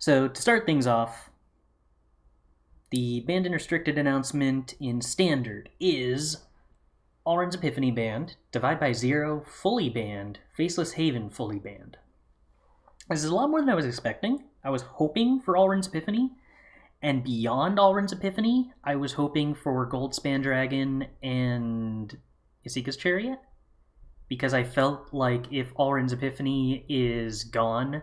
So to start things off, the banned and restricted announcement in Standard is Alrund's Epiphany banned, Divide by Zero fully banned, Faceless Haven fully banned. This is a lot more than I was expecting. I was hoping for Alrund's Epiphany, and beyond Alrund's Epiphany, I was hoping for Goldspan Dragon and Isika's Chariot, because I felt like if Alrund's Epiphany is gone,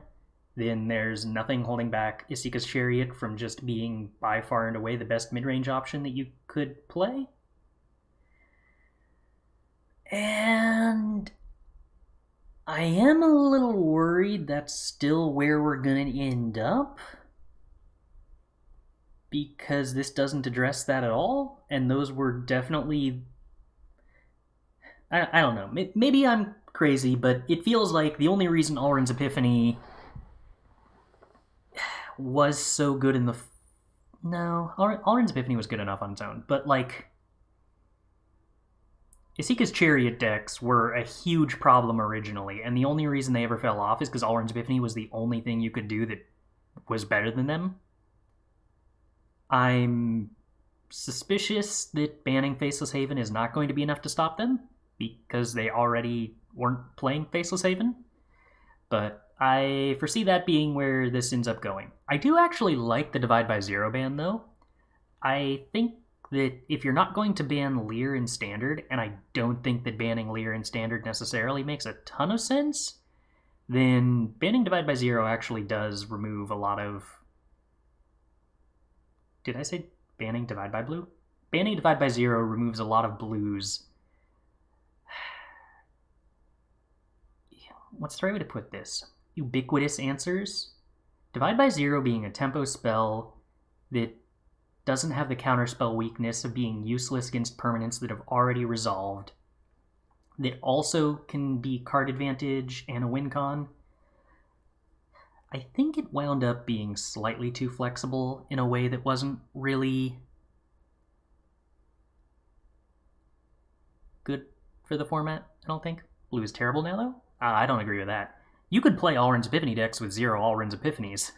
then there's nothing holding back Isika's Chariot from just being by far and away the best mid-range option that you could play. And I am a little worried that's still where we're going to end up, because this doesn't address that at all, and those were definitely... I don't know. Maybe I'm crazy, but it feels like the only reason Alrund's Epiphany was so good in the... No, Alrund's Epiphany was good enough on its own, but like... Isika's Chariot decks were a huge problem originally, and the only reason they ever fell off is because Alrund's Epiphany was the only thing you could do that was better than them. I'm suspicious that banning Faceless Haven is not going to be enough to stop them, because they already weren't playing Faceless Haven, but I foresee that being where this ends up going. I do actually like the Divide by Zero ban, though. I think that if you're not going to ban Lear in Standard, and I don't think that banning Lear in Standard necessarily makes a ton of sense, then banning Divide by Zero actually does remove a lot of... Did I say banning Divide by Blue? Banning Divide by Zero removes a lot of blues. What's the right way to put this? Ubiquitous answers. Divide by Zero being a tempo spell that doesn't have the counterspell weakness of being useless against permanents that have already resolved, that also can be card advantage and a win con. I think it wound up being slightly too flexible in a way that wasn't really good for the format, I don't think. Blue is terrible now, though? I don't agree with that. You could play Alrund's Epiphany decks with 0 Alrund's Epiphanies,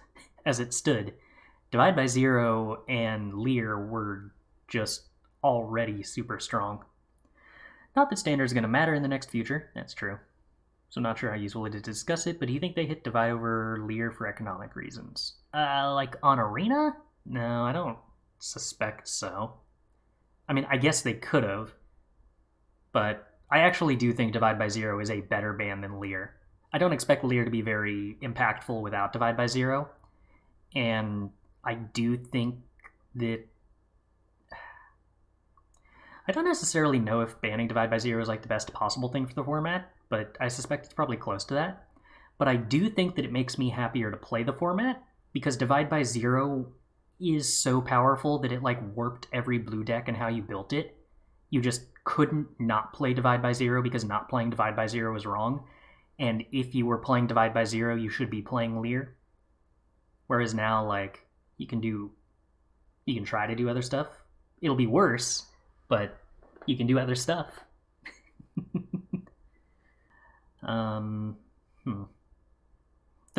as it stood. Divide by Zero and Lear were just already super strong. Not that Standard is going to matter in the next future, that's true. So not sure how useful it is to discuss it, but do you think they hit Divide over Lear for economic reasons? Like on Arena? No, I don't suspect so. I mean, I guess they could have, but I actually do think Divide by Zero is a better ban than Lear. I don't expect Lear to be very impactful without Divide by Zero, and I do think that... I don't necessarily know if banning Divide by Zero is like the best possible thing for the format, but I suspect it's probably close to that. But I do think that it makes me happier to play the format, because Divide by Zero is so powerful that it like warped every blue deck and how you built it. You just couldn't not play Divide by Zero because not playing Divide by Zero was wrong. And if you were playing Divide by Zero, you should be playing Lear. Whereas now, like, you can try to do other stuff. It'll be worse, but you can do other stuff. The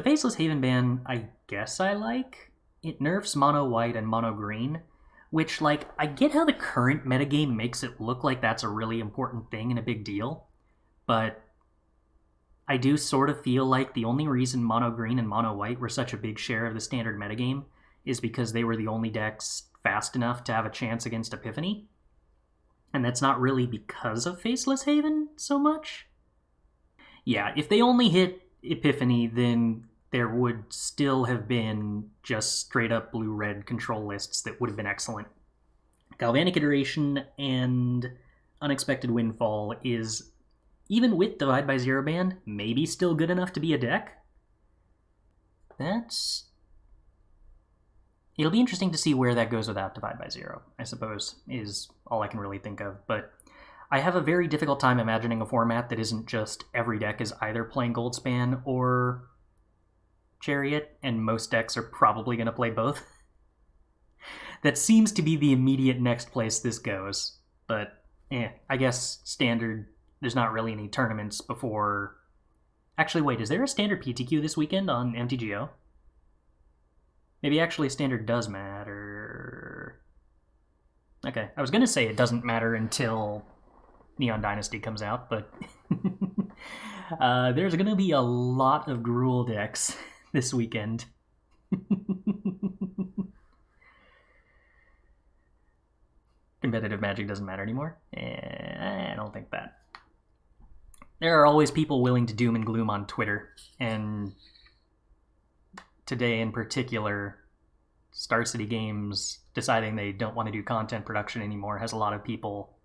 Faceless Haven ban, I guess I like. It nerfs mono white and mono green, which, like, I get how the current metagame makes it look like that's a really important thing and a big deal, but I do sort of feel like the only reason mono green and mono white were such a big share of the Standard metagame is because they were the only decks fast enough to have a chance against Epiphany. And that's not really because of Faceless Haven so much. Yeah, if they only hit Epiphany, then there would still have been just straight up blue-red control lists that would have been excellent. Galvanic Iteration and Unexpected Windfall is, even with Divide by Zero ban, maybe still good enough to be a deck. It'll be interesting to see where that goes without Divide by Zero, I suppose, is all I can really think of. But I have a very difficult time imagining a format that isn't just every deck is either playing Goldspan or Chariot, and most decks are probably going to play both. That seems to be the immediate next place this goes. But, I guess Standard, there's not really any tournaments before... Actually, wait, is there a Standard PTQ this weekend on MTGO? Maybe actually standard does matter. Okay, I was gonna say it doesn't matter until Neon Dynasty comes out, but there's gonna be a lot of Gruul decks this weekend. Competitive Magic doesn't matter anymore? I don't think that. There are always people willing to doom and gloom on Twitter, and today in particular, Star City Games deciding they don't want to do content production anymore has a lot of people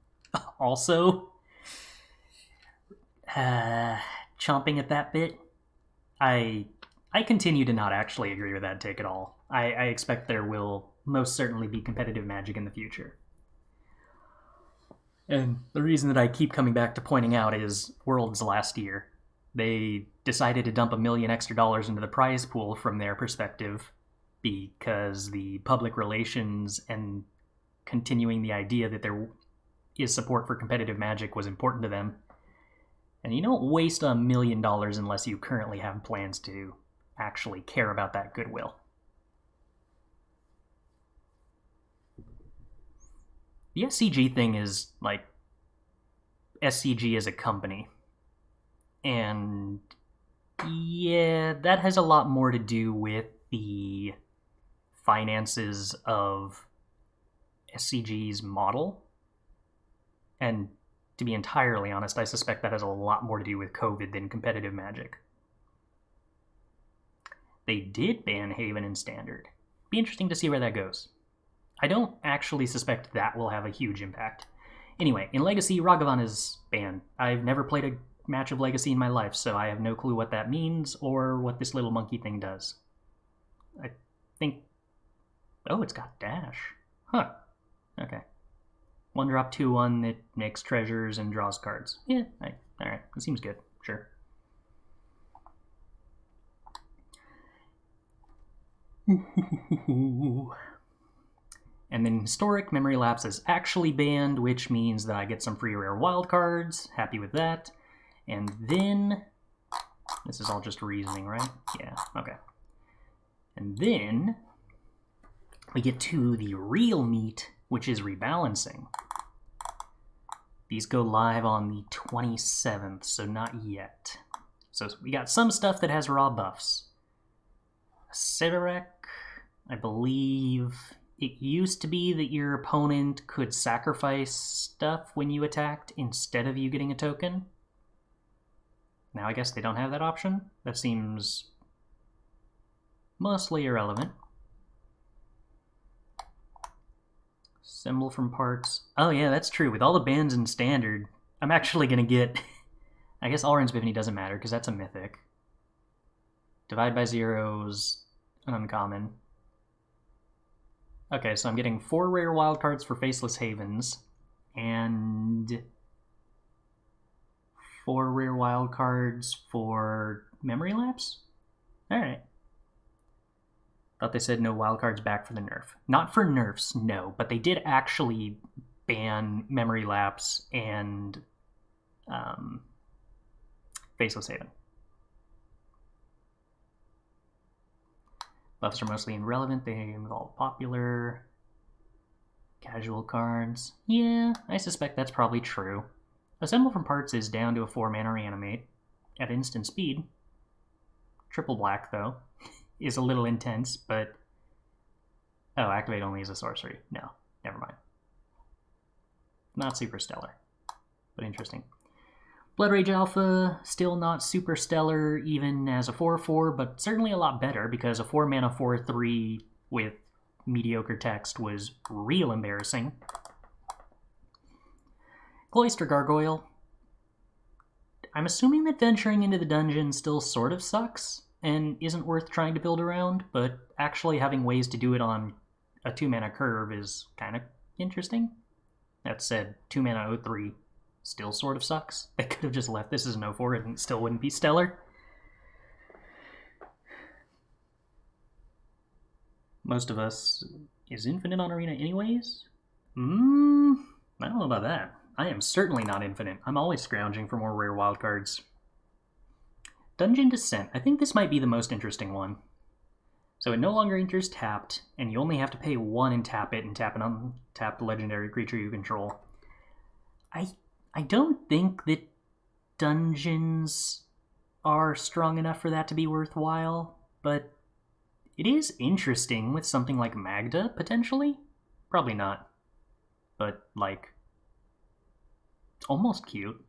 also chomping at that bit. I continue to not actually agree with that take at all. I expect there will most certainly be competitive Magic in the future. And the reason that I keep coming back to pointing out is Worlds last year. They decided to dump $1 million extra into the prize pool from their perspective because the public relations and continuing the idea that there is support for competitive Magic was important to them. And you don't waste $1 million unless you currently have plans to actually care about that goodwill. The SCG thing is like SCG as a company. And yeah, that has a lot more to do with the finances of SCG's model. And to be entirely honest, I suspect that has a lot more to do with COVID than competitive Magic. They did ban Haven in Standard. Be interesting to see where that goes. I don't actually suspect that will have a huge impact. Anyway, in Legacy, Ragavan is banned. I've never played a match of Legacy in my life, so I have no clue what that means or what this little monkey thing does. I think... Oh, it's got Dash. Huh. Okay. 1-drop 2-1 that makes treasures and draws cards. Yeah, alright. It seems good. Sure. And then Historic Memory Lapse is actually banned, which means that I get some free rare wildcards. Happy with that. And then... This is all just reasoning, right? Yeah, okay. And then... we get to the real meat, which is rebalancing. These go live on the 27th, so not yet. So we got some stuff that has raw buffs. Sivarek, I believe... It used to be that your opponent could sacrifice stuff when you attacked instead of you getting a token. Now I guess they don't have that option. That seems mostly irrelevant. Symbol from parts. Oh yeah, that's true. With all the bans in Standard, I'm actually going to get... I guess Alrund's Bivny doesn't matter because that's a mythic. Divide by Zero's an uncommon. Okay, so I'm getting 4 rare wildcards for Faceless Havens, and 4 rare wildcards for Memory Lapse? Alright. Thought they said no wildcards back for the nerf. Not for nerfs, no, but they did actually ban Memory Lapse and Faceless Haven. Buffs are mostly irrelevant. They involve popular, casual cards. Yeah, I suspect that's probably true. Assemble from parts is down to a 4-mana reanimate at instant speed. Triple black, though, is a little intense, but... Oh, activate only is a sorcery. No, never mind. Not super stellar, but interesting. Blood Rage Alpha, still not super stellar even as a 4-4, but certainly a lot better because a 4-mana 4-3 with mediocre text was real embarrassing. Cloister Gargoyle. I'm assuming that venturing into the dungeon still sort of sucks and isn't worth trying to build around, but actually having ways to do it on a 2-mana curve is kind of interesting. That said, 2-mana 0-3 still sort of sucks. They could have just left this as an 0-4 and it still wouldn't be stellar. Most of us is infinite on Arena anyways? I don't know about that. I am certainly not infinite. I'm always scrounging for more rare wildcards. Dungeon Descent. I think this might be the most interesting one. So it no longer enters tapped, and you only have to pay 1 and tap it, and tap an untapped legendary creature you control. I don't think that dungeons are strong enough for that to be worthwhile, but it is interesting with something like Magda, potentially. Probably not. But, like, it's almost cute.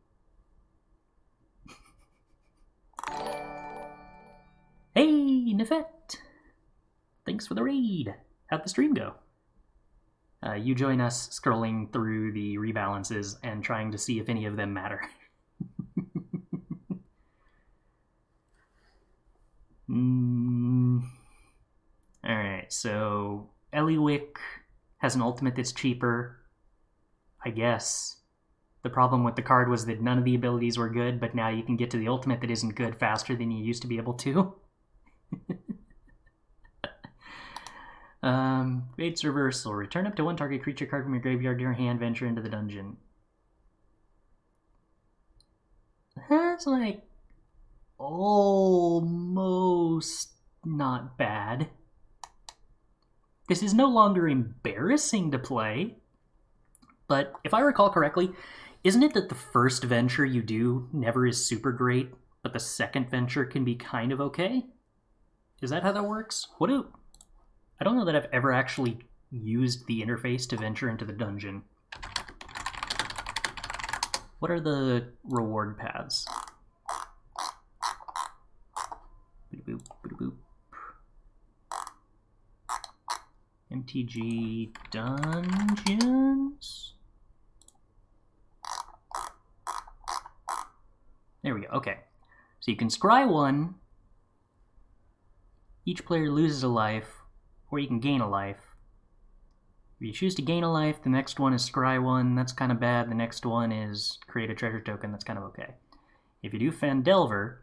Hey, Nefet! Thanks for the raid. How'd the stream go? You join us scrolling through the rebalances and trying to see if any of them matter. Alright, so Eliwick has an ultimate that's cheaper, I guess. The problem with the card was that none of the abilities were good, but now you can get to the ultimate that isn't good faster than you used to be able to. Fate's Reversal. Return up to 1 target creature card from your graveyard to your hand, venture into the dungeon. That's like almost not bad. This is no longer embarrassing to play, but if I recall correctly, isn't it that the first venture you do never is super great, but the second venture can be kind of okay? Is that how that works? I don't know that I've ever actually used the interface to venture into the dungeon. What are the reward paths? Boop, boop, boop. MTG dungeons? There we go, okay. So you can scry 1, each player loses a life, or you can gain a life. If you choose to gain a life, the next one is scry 1, that's kind of bad. The next one is create a treasure token, that's kind of okay. If you do Fandelver,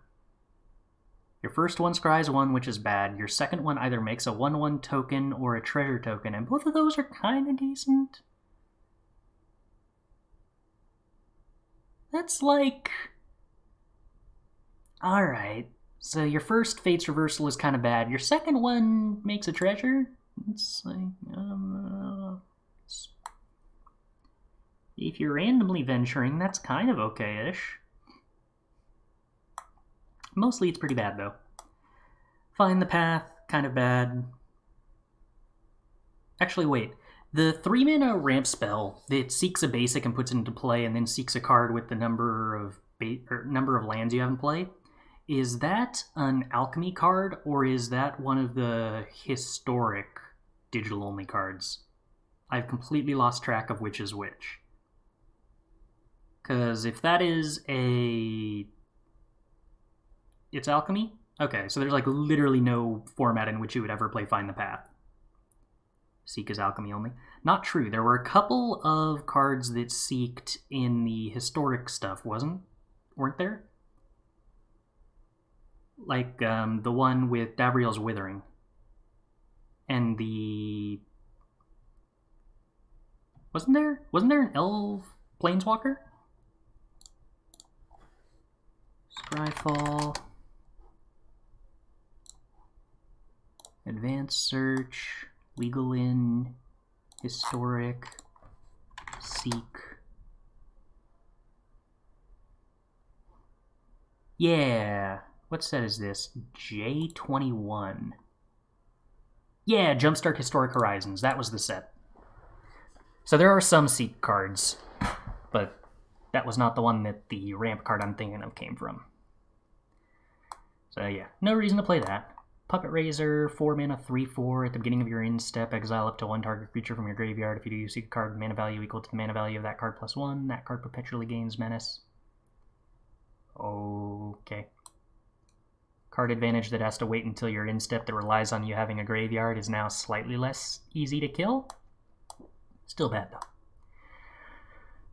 your first one scries 1, which is bad. Your second one either makes a 1/1 token or a treasure token, and both of those are kind of decent. That's like... Alright, so your first Fate's Reversal is kind of bad. Your second one makes a treasure? It's like... if you're randomly venturing, that's kind of okay-ish. Mostly it's pretty bad, though. Find the Path, kind of bad. Actually, wait. The 3-mana ramp spell that seeks a basic and puts it into play and then seeks a card with the number of lands you have in play, is that an alchemy card, or is that one of the historic digital-only cards? I've completely lost track of which is which. Because if that is it's alchemy? Okay, so there's like literally no format in which you would ever play Find the Path. Seek is alchemy only. Not true. There were a couple of cards that seeked in the historic stuff, weren't there? Like the one with Davriel's Withering. And the... Wasn't there an elf planeswalker? Scryfall. Advanced Search. Legal In. Historic. Seek. Yeah. What set is this? J21. Yeah, Jumpstart Historic Horizons. That was the set. So there are some Seek cards, but that was not the one that the ramp card I'm thinking of came from. So yeah, no reason to play that. Puppet Razor, 4 mana, 3/4. At the beginning of your end step, exile up to 1 target creature from your graveyard. If you do, you seek a card with mana value equal to the mana value of that card plus 1. That card perpetually gains menace. Okay. Card advantage that has to wait until your end step that relies on you having a graveyard is now slightly less easy to kill. Still bad, though.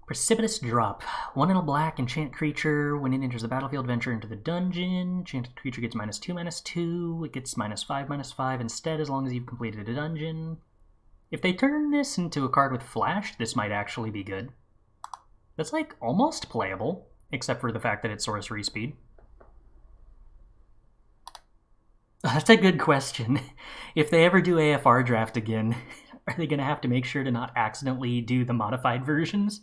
Precipitous Drop. 1 in a black, enchant creature. When it enters the battlefield, venture into the dungeon. Enchanted creature gets -2/-2. It gets -5/-5 instead, as long as you've completed a dungeon. If they turn this into a card with flash, this might actually be good. That's, like, almost playable, except for the fact that it's sorcery speed. That's a good question. If they ever do AFR draft again, are they going to have to make sure to not accidentally do the modified versions?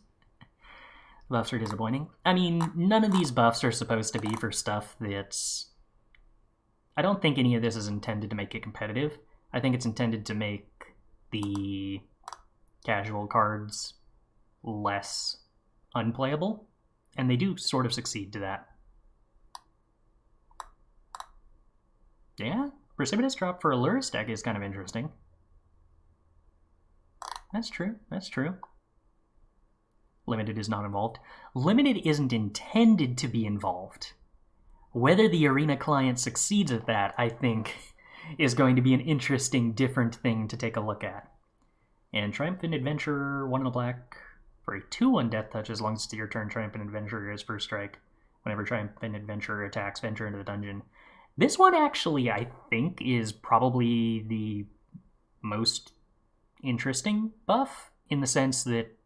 Buffs are disappointing. I mean, none of these buffs are supposed to be for stuff that's... I don't think any of this is intended to make it competitive. I think it's intended to make the casual cards less unplayable, and they do sort of succeed to that. Yeah, Precipitous drop for a Lurrus deck is kind of interesting. That's true, that's true. Limited is not involved. Limited isn't intended to be involved. Whether the arena client succeeds at that, I think, is going to be an interesting, different thing to take a look at. And Triumphant Adventurer, 1 in a black, for a 2/1 Death Touch as long as it's your turn. Triumphant Adventurer is first strike. Whenever Triumphant Adventurer attacks, venture into the dungeon. This one actually, I think, is probably the most interesting buff, in the sense that,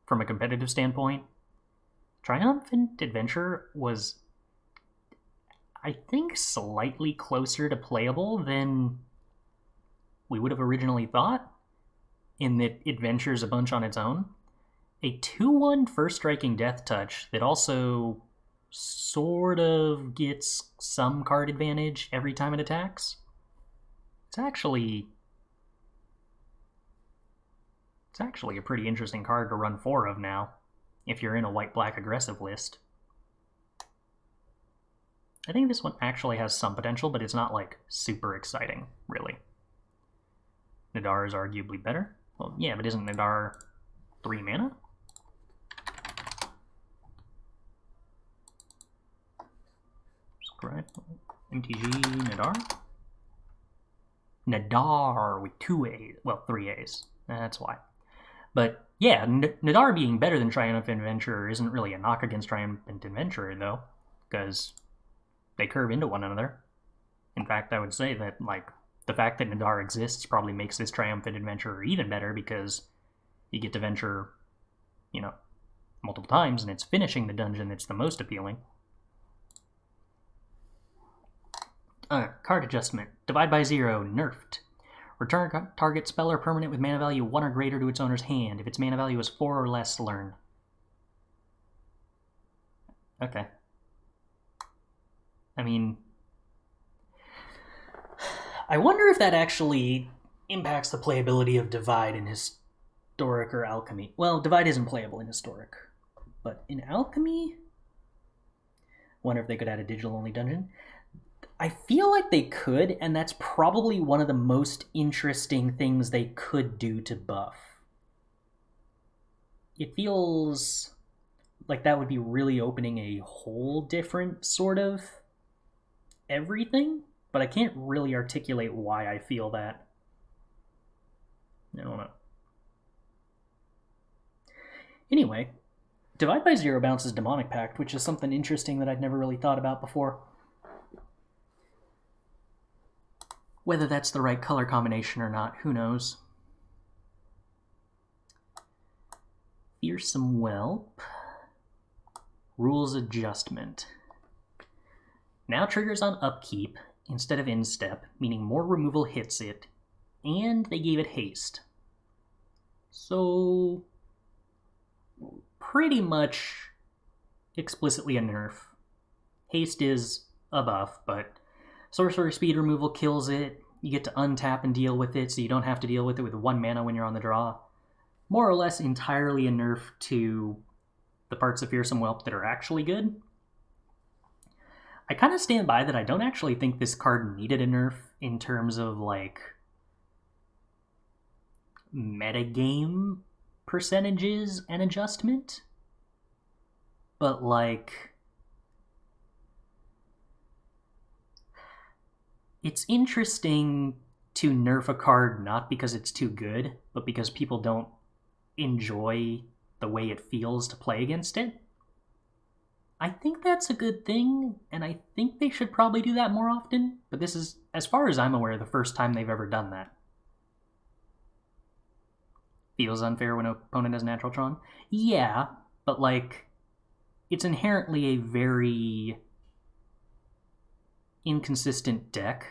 from a competitive standpoint, Triumphant Adventure was, I think, slightly closer to playable than we would have originally thought, in that it ventures a bunch on its own. A 2/1 first striking Death Touch that also sort of gets some card advantage every time it attacks. It's actually a pretty interesting card to run 4 of now, if you're in a white-black aggressive list. I think this one actually has some potential, but it's not, like, super exciting, really. Nadar is arguably better. Well, yeah, but isn't Nadar 3 mana? Scribe, MTG, Nadar? Nadar with 2 A's. Well, 3 A's. That's why. But, yeah, Nadar being better than Triumphant Adventurer isn't really a knock against Triumphant Adventurer, though, because they curve into one another. In fact, I would say that, like, the fact that Nadar exists probably makes this Triumphant Adventurer even better, because you get to venture, you know, multiple times, and it's finishing the dungeon that's the most appealing. Card adjustment. Divide by 0, nerfed. Return target spell or permanent with mana value 1 or greater to its owner's hand. If its mana value is 4 or less, learn. Okay. I mean, I wonder if that actually impacts the playability of Divide in Historic or Alchemy. Well, Divide isn't playable in Historic, but in Alchemy, wonder if they could add a digital-only dungeon. I feel like they could, and that's probably one of the most interesting things they could do to buff. It feels like that would be really opening a whole different sort of everything, but I can't really articulate why I feel that. I don't know. Anyway, Divide by 0 bounces Demonic Pact, which is something interesting that I'd never really thought about before. Whether that's the right color combination or not, who knows? Fearsome Whelp. Rules Adjustment. Now triggers on upkeep instead of instep, meaning more removal hits it, and they gave it haste. So, pretty much explicitly a nerf. Haste is a buff, but sorcery speed removal kills it. You get to untap and deal with it, so you don't have to deal with it with 1 mana when you're on the draw. More or less entirely a nerf to the parts of Fearsome Whelp that are actually good. I kind of stand by that I don't actually think this card needed a nerf in terms of, like, metagame percentages and adjustment. But, like, it's interesting to nerf a card not because it's too good, but because people don't enjoy the way it feels to play against it. I think that's a good thing, and I think they should probably do that more often, but this is, as far as I'm aware, the first time they've ever done that. Feels unfair when an opponent has Natural Tron? Yeah, but, like, it's inherently a very inconsistent deck,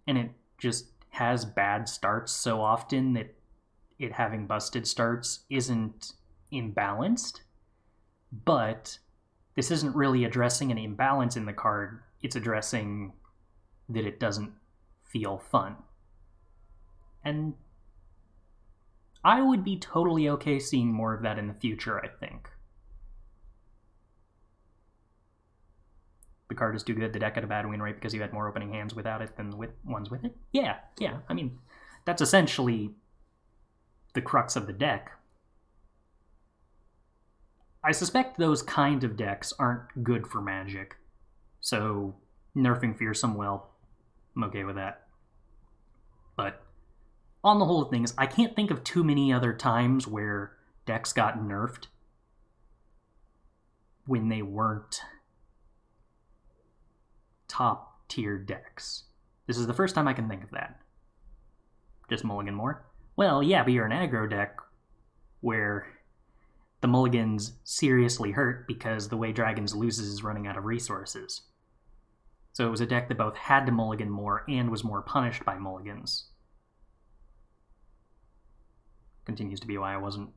and it just has bad starts so often that it having busted starts isn't imbalanced. But this isn't really addressing an imbalance in the card, it's addressing that it doesn't feel fun. And I would be totally okay seeing more of that in the future, I think. The card is too good, the deck had a bad win rate because you had more opening hands without it than with ones with it? Yeah. I mean, that's essentially the crux of the deck. I suspect those kind of decks aren't good for Magic, so nerfing Fearsome, well, I'm okay with that. But on the whole of things, I can't think of too many other times where decks got nerfed when they weren't top tier decks. This is the first time I can think of that. Just mulligan more? Well, yeah, but you're an aggro deck where the mulligans seriously hurt because the way Dragons loses is running out of resources. So it was a deck that both had to mulligan more and was more punished by mulligans. Continues to be why I wasn't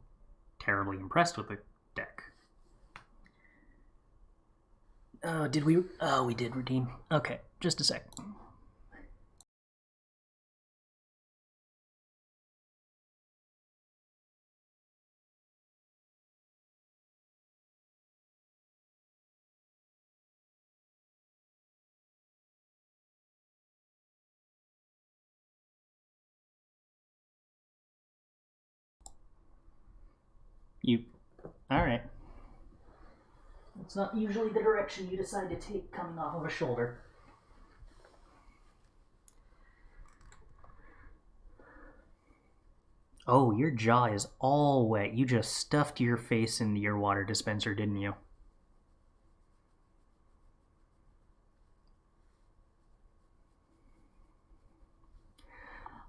terribly impressed with the deck. Oh, did we? Oh, we did redeem. Okay, just a sec. Alright. It's not usually the direction you decide to take coming off of a shoulder. Oh, your jaw is all wet. You just stuffed your face into your water dispenser, didn't you?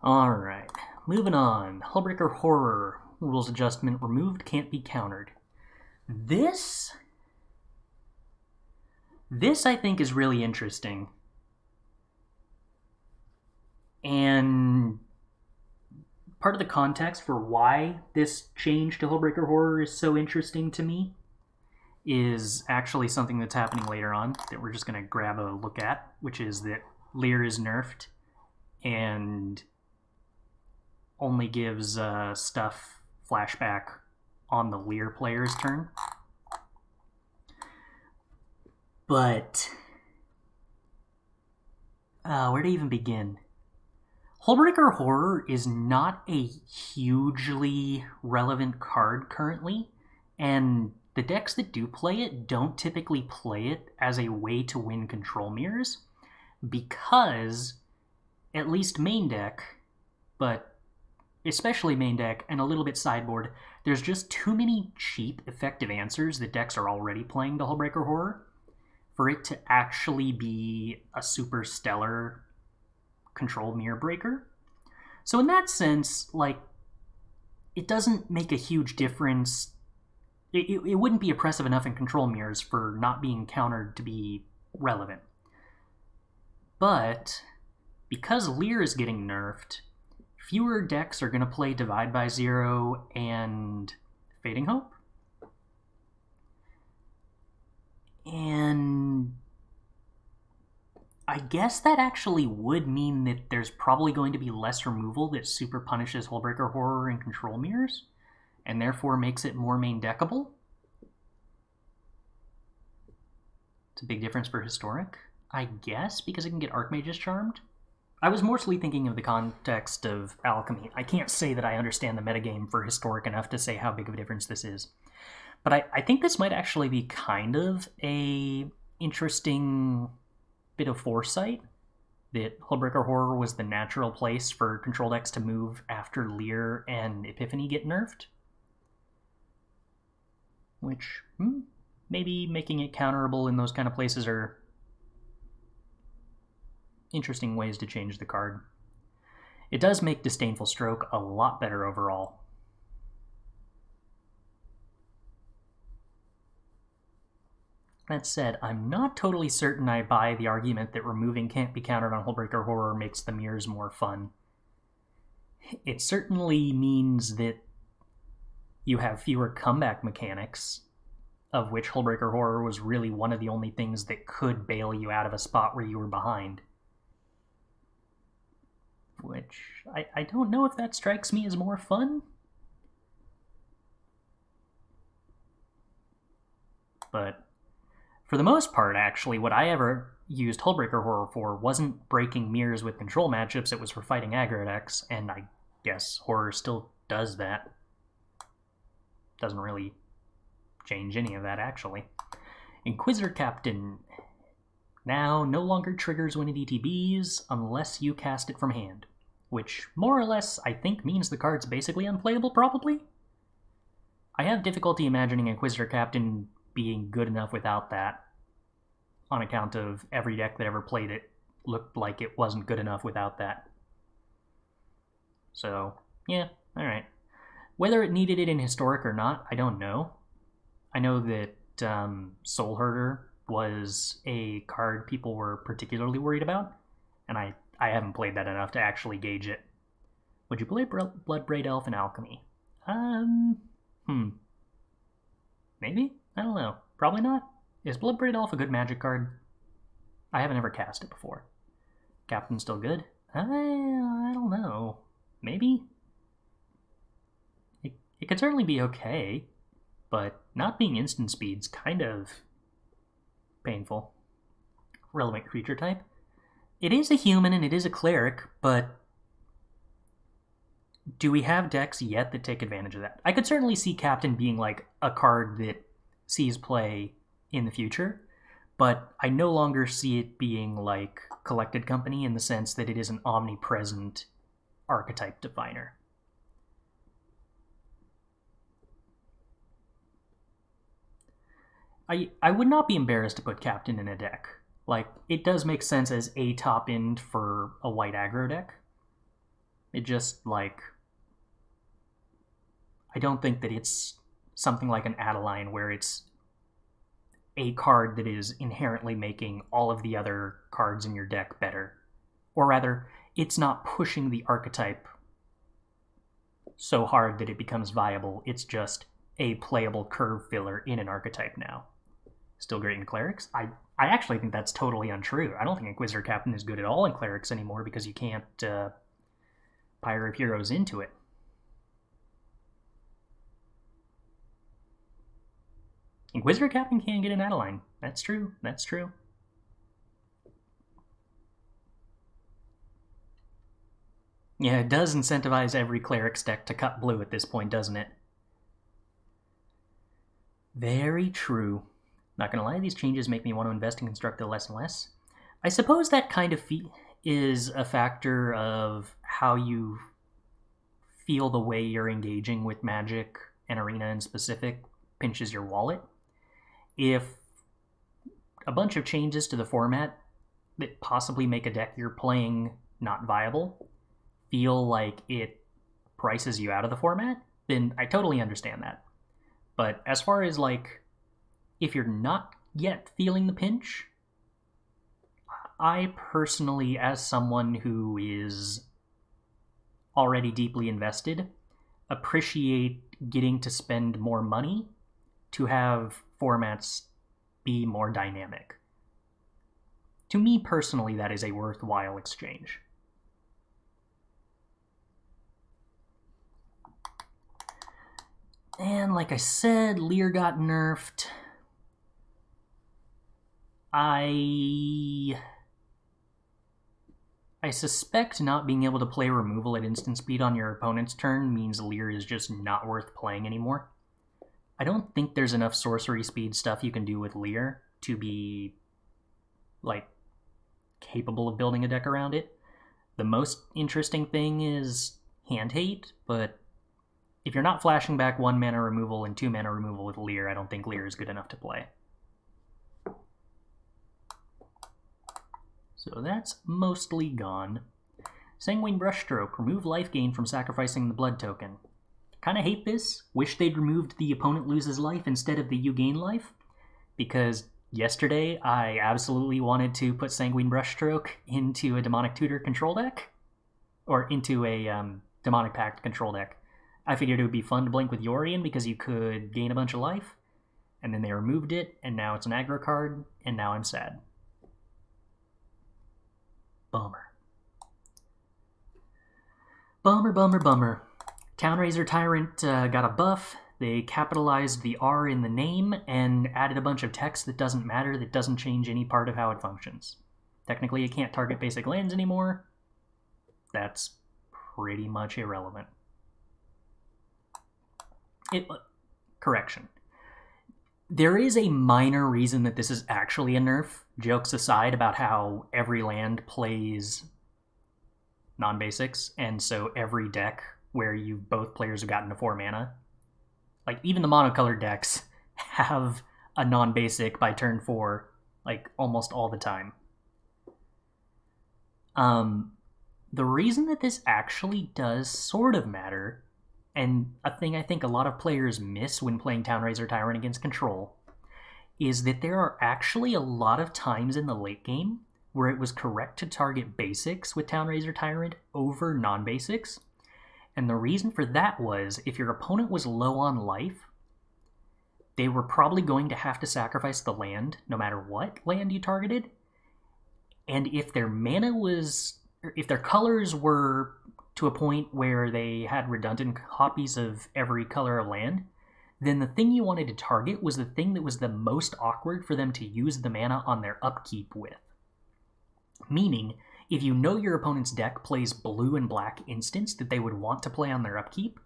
Alright, moving on. Hullbreaker Horror. Rules adjustment removed, can't be countered. This I think is really interesting. And part of the context for why this change to Hullbreaker Horror is so interesting to me is actually something that's happening later on that we're just going to grab a look at, which is that Lear is nerfed and only gives stuff flashback on the Lear player's turn. But where to even begin? Hullbreaker Horror is not a hugely relevant card currently, and the decks that do play it don't typically play it as a way to win control mirrors, because at least main deck, but especially main deck and a little bit sideboard, there's just too many cheap effective answers that decks are already playing to Hullbreaker Horror for it to actually be a super stellar control mirror breaker. So in that sense, like, it doesn't make a huge difference. It wouldn't be oppressive enough in control mirrors for not being countered to be relevant. But because Lear is getting nerfed, fewer decks are going to play Divide by Zero and Fading Hope. And I guess that actually would mean that there's probably going to be less removal that super punishes Hullbreaker Horror and control mirrors, and therefore makes it more main deckable. It's a big difference for Historic, I guess, because it can get Archmage's Charmed. I was mostly thinking of the context of Alchemy. I can't say that I understand the metagame for Historic enough to say how big of a difference this is. But I think this might actually be kind of a interesting bit of foresight, that Hullbreaker Horror was the natural place for control decks to move after Lear and Epiphany get nerfed. Which, maybe making it counterable in those kind of places are interesting ways to change the card. It does make Disdainful Stroke a lot better overall. That said, I'm not totally certain I buy the argument that removing Can't Be Countered on Hullbreaker Horror makes the mirrors more fun. It certainly means that you have fewer comeback mechanics, of which Hullbreaker Horror was really one of the only things that could bail you out of a spot where you were behind. Which, I don't know if that strikes me as more fun. But for the most part, actually, what I ever used Hullbreaker Horror for wasn't breaking mirrors with control matchups, it was for fighting aggro decks, and I guess Horror still does that. Doesn't really change any of that, actually. Inquisitor Captain now no longer triggers when it ETBs unless you cast it from hand, which more or less I think means the card's basically unplayable, probably? I have difficulty imagining Inquisitor Captain being good enough without that, on account of every deck that ever played it looked like it wasn't good enough without that. So, yeah, alright. Whether it needed it in Historic or not, I don't know. I know that Soul Herder was a card people were particularly worried about, and I haven't played that enough to actually gauge it. Would you play Bloodbraid Elf in Alchemy? Maybe? I don't know. Probably not. Is Bloodbraid Elf a good Magic card? I haven't ever cast it before. Captain still good? I don't know. Maybe? It could certainly be okay, but not being instant speed's kind of painful. Relevant creature type? It is a human and it is a cleric, but do we have decks yet that take advantage of that? I could certainly see Captain being like a card that sees play in the future, but I no longer see it being like Collected Company in the sense that it is an omnipresent archetype definer. I would not be embarrassed to put Captain in a deck. Like, it does make sense as a top end for a white aggro deck. It just, like, I don't think that it's something like an Adeline where it's a card that is inherently making all of the other cards in your deck better. Or rather, it's not pushing the archetype so hard that it becomes viable. It's just a playable curve filler in an archetype now. Still great in Clerics? I actually think that's totally untrue. I don't think Inquisitor Captain is good at all in Clerics anymore because you can't Pyre of Heroes into it. Inquisitor Captain can get an Adeline. That's true. That's true. Yeah, it does incentivize every Clerics deck to cut blue at this point, doesn't it? Very true. Not gonna lie, these changes make me want to invest in Constructed less and less. I suppose that kind of is a factor of how you feel the way you're engaging with Magic and Arena in specific pinches your wallet. If a bunch of changes to the format that possibly make a deck you're playing not viable feel like it prices you out of the format, then I totally understand that. But as far as, like, if you're not yet feeling the pinch, I personally, as someone who is already deeply invested, appreciate getting to spend more money to have formats be more dynamic. To me personally, that is a worthwhile exchange. And like I said, Lear got nerfed. I suspect not being able to play removal at instant speed on your opponent's turn means Lear is just not worth playing anymore. I don't think there's enough sorcery speed stuff you can do with Lear to be, like, capable of building a deck around it. The most interesting thing is hand hate, but if you're not flashing back 1 mana removal and 2 mana removal with Lear, I don't think Lear is good enough to play. So that's mostly gone. Sanguine Brushstroke. Remove life gain from sacrificing the blood token. Kinda hate this. Wish they'd removed the opponent loses life instead of the you gain life. Because Yesterday, I absolutely wanted to put Sanguine Brushstroke into a Demonic Tutor control deck, or into a Demonic Pact control deck. I figured it would be fun to blink with Yorion because you could gain a bunch of life, and then they removed it, and now it's an aggro card, and now I'm sad. Bummer. Bummer, bummer, bummer. Townraiser Tyrant got a buff. They capitalized the R in the name and added a bunch of text that doesn't matter, that doesn't change any part of how it functions. Technically, it can't target basic lands anymore. That's pretty much irrelevant. Correction. There is a minor reason that this is actually a nerf, jokes aside about how every land plays non-basics, and so every deck where both players have gotten to 4 mana, like even the monocolored decks have a non-basic by turn 4, like almost all the time. The reason that this actually does sort of matter, and a thing I think a lot of players miss when playing Townraiser Tyrant against Control, is that there are actually a lot of times in the late game where it was correct to target basics with Townraiser Tyrant over non-basics. And the reason for that was, if your opponent was low on life, they were probably going to have to sacrifice the land, no matter what land you targeted. And if their mana was... if their colors were to a point where they had redundant copies of every color of land, then the thing you wanted to target was the thing that was the most awkward for them to use the mana on their upkeep with. Meaning, if you know your opponent's deck plays blue and black instants that they would want to play on their upkeep,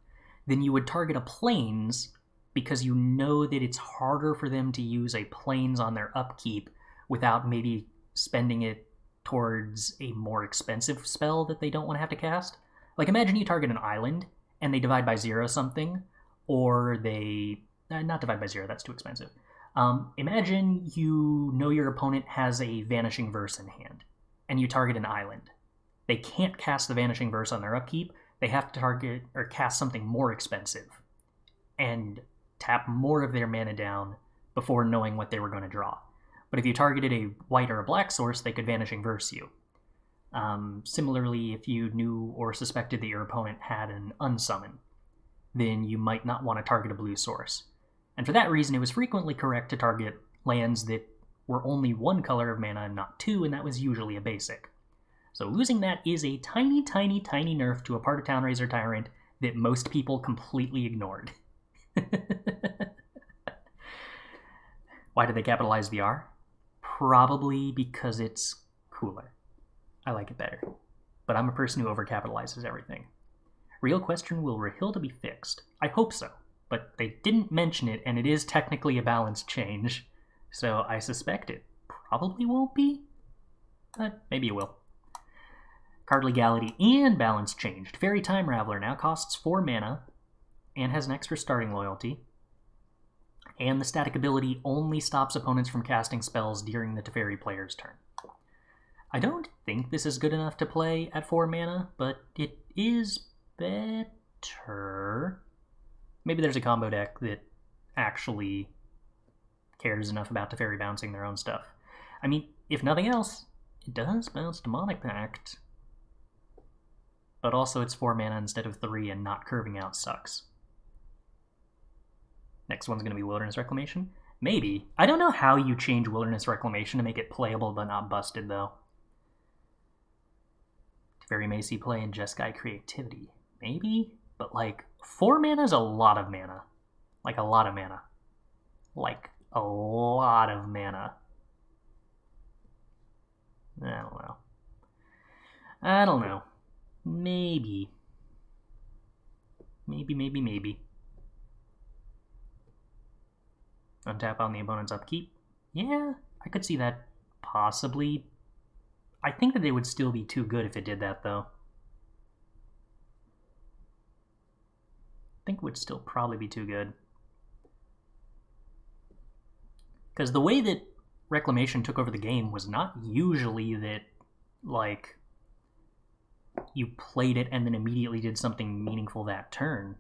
then you would target a Plains because you know that it's harder for them to use a Plains on their upkeep without maybe spending it towards a more expensive spell that they don't want to have to cast. Like, imagine you target an island and they divide by 0 something, or they... not divide by 0, that's too expensive. Imagine you know your opponent has a Vanishing Verse in hand, and you target an island. They can't cast the Vanishing Verse on their upkeep. They have to target or cast something more expensive and tap more of their mana down before knowing what they were going to draw. But if you targeted a white or a black source, they could Vanishing Verse you. Similarly, if you knew or suspected that your opponent had an Unsummon, then you might not want to target a blue source. And for that reason, it was frequently correct to target lands that were only 1 color of mana and not 2, and that was usually a basic. So losing that is a tiny, tiny, tiny nerf to a part of Townraiser Tyrant that most people completely ignored. Why did they capitalize the R? Probably because it's cooler. I like it better. But I'm a person who overcapitalizes everything. Real question, will Rahilda be fixed? I hope so, but they didn't mention it, and it is technically a balance change, so I suspect it probably won't be, but maybe it will. Card legality and balance changed. Fairy Time Raveler now costs 4 mana and has an extra starting loyalty, and the static ability only stops opponents from casting spells during the Teferi player's turn. I don't think this is good enough to play at 4 mana, but it is better. Maybe there's a combo deck that actually cares enough about Teferi bouncing their own stuff. I mean, if nothing else, it does bounce Demonic Pact, but also it's 4 mana instead of 3, and not curving out sucks. Next one's going to be Wilderness Reclamation. Maybe. I don't know how you change Wilderness Reclamation to make it playable but not busted, though. Teferi Macy play and Jeskai Creativity. Maybe? But, like, 4 mana is a lot of mana. Like, a lot of mana. Like, a lot of mana. I don't know. Maybe. Maybe. Untap on the opponent's upkeep? Yeah, I could see that possibly. I think that they would still be too good if it did that, though. I think it would still probably be too good. Because the way that Reclamation took over the game was not usually that, like, you played it and then immediately did something meaningful that turn.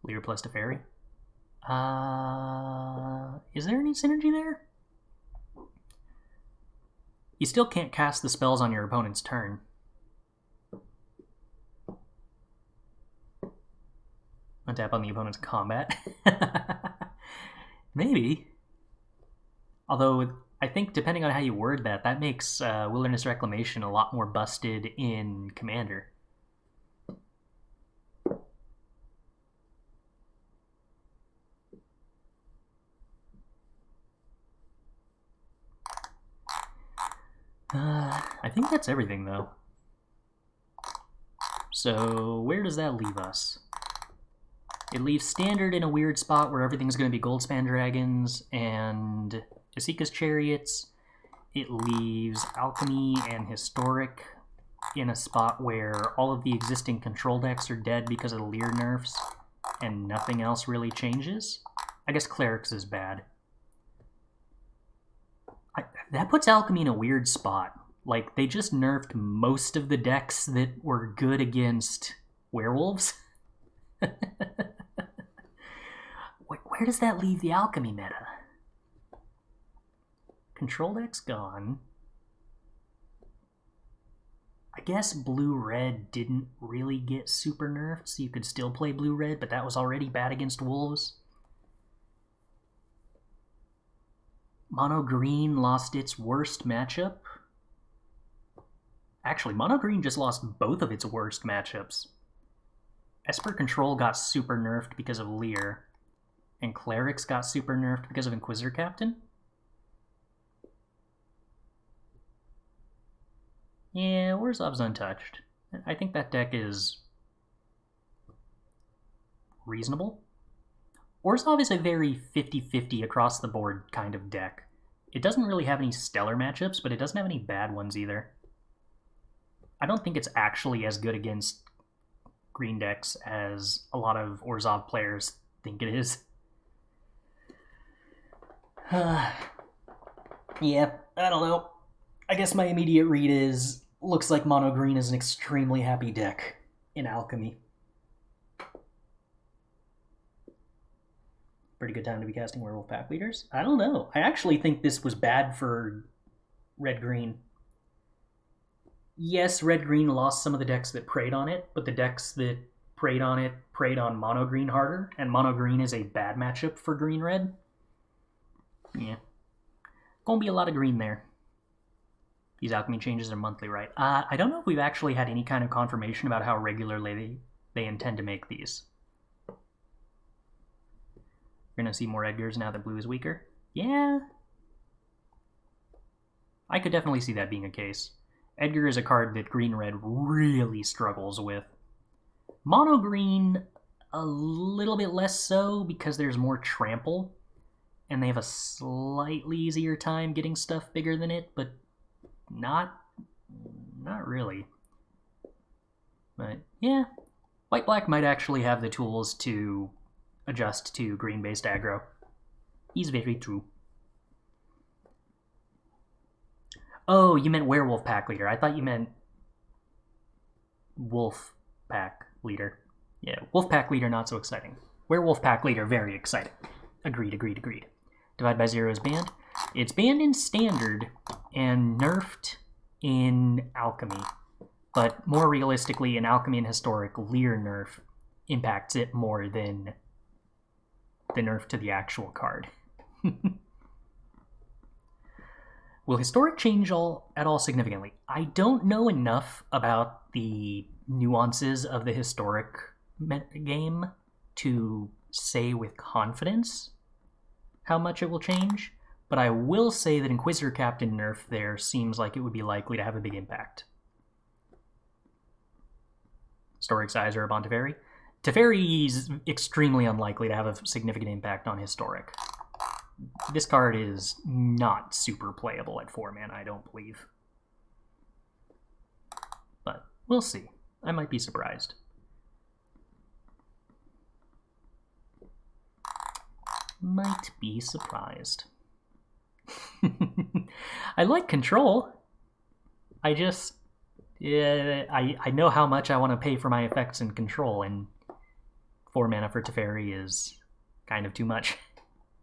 Leer plus Teferi? Is there any synergy there? You still can't cast the spells on your opponent's turn. Untap on the opponent's combat. Maybe. Although, I think depending on how you word that, that makes Wilderness Reclamation a lot more busted in Commander. I think that's everything, though. So, where does that leave us? It leaves Standard in a weird spot where everything's going to be Goldspan Dragons and Asika's Chariots. It leaves Alchemy and Historic in a spot where all of the existing control decks are dead because of the Leer nerfs and nothing else really changes. I guess Clerics is bad. That puts Alchemy in a weird spot. Like, they just nerfed most of the decks that were good against werewolves. Where does that leave the Alchemy meta? Control deck's gone. I guess blue-red didn't really get super nerfed, so you could still play blue-red, but that was already bad against wolves. Mono-green lost its worst matchup. Actually, Mono-green just lost both of its worst matchups. Esper Control got super nerfed because of Leer, and Clerics got super nerfed because of Inquisitor Captain. Yeah, Orzhov's untouched. I think that deck is reasonable. Orzhov is a very 50-50 across the board kind of deck. It doesn't really have any stellar matchups, but it doesn't have any bad ones either. I don't think it's actually as good against green decks as a lot of Orzhov players think it is. Yeah, I don't know. I guess my immediate read is, looks like mono green is an extremely happy deck in Alchemy. Pretty good time to be casting Werewolf Pack Leaders? I don't know. I actually think this was bad for red-green. Yes, red-green lost some of the decks that preyed on it, but the decks that preyed on it preyed on mono-green harder, and mono-green is a bad matchup for green-red. Yeah. Gonna be a lot of green there. These alchemy changes are monthly, right? I don't know if we've actually had any kind of confirmation about how regularly they intend to make these. We're gonna see more Edgars now that blue is weaker. Yeah. I could definitely see that being a case. Edgar is a card that green-red really struggles with. Mono-green, a little bit less so because there's more trample, and they have a slightly easier time getting stuff bigger than it, but not really. But yeah, white-black might actually have the tools to adjust to green-based aggro. He's very true. Oh, you meant Werewolf Pack Leader. I thought you meant Wolf Pack Leader. Yeah, Wolf Pack Leader, not so exciting. Werewolf Pack Leader, very exciting. Agreed. Divide by Zero is banned. It's banned in Standard and nerfed in Alchemy. But more realistically, in Alchemy and Historic, Leer nerf impacts it more than the nerf to the actual card. Will Historic change at all significantly? I don't know enough about the nuances of the Historic game to say with confidence how much it will change, but I will say that Inquisitor Captain nerf there seems like it would be likely to have a big impact. Historic Sizer upon Teferi. Teferi is extremely unlikely to have a significant impact on Historic. This card is not super playable at 4 mana, I don't believe. But we'll see. I might be surprised. Might be surprised. I like Control. I just... I know how much I want to pay for my effects in Control, and 4 mana for Teferi is kind of too much.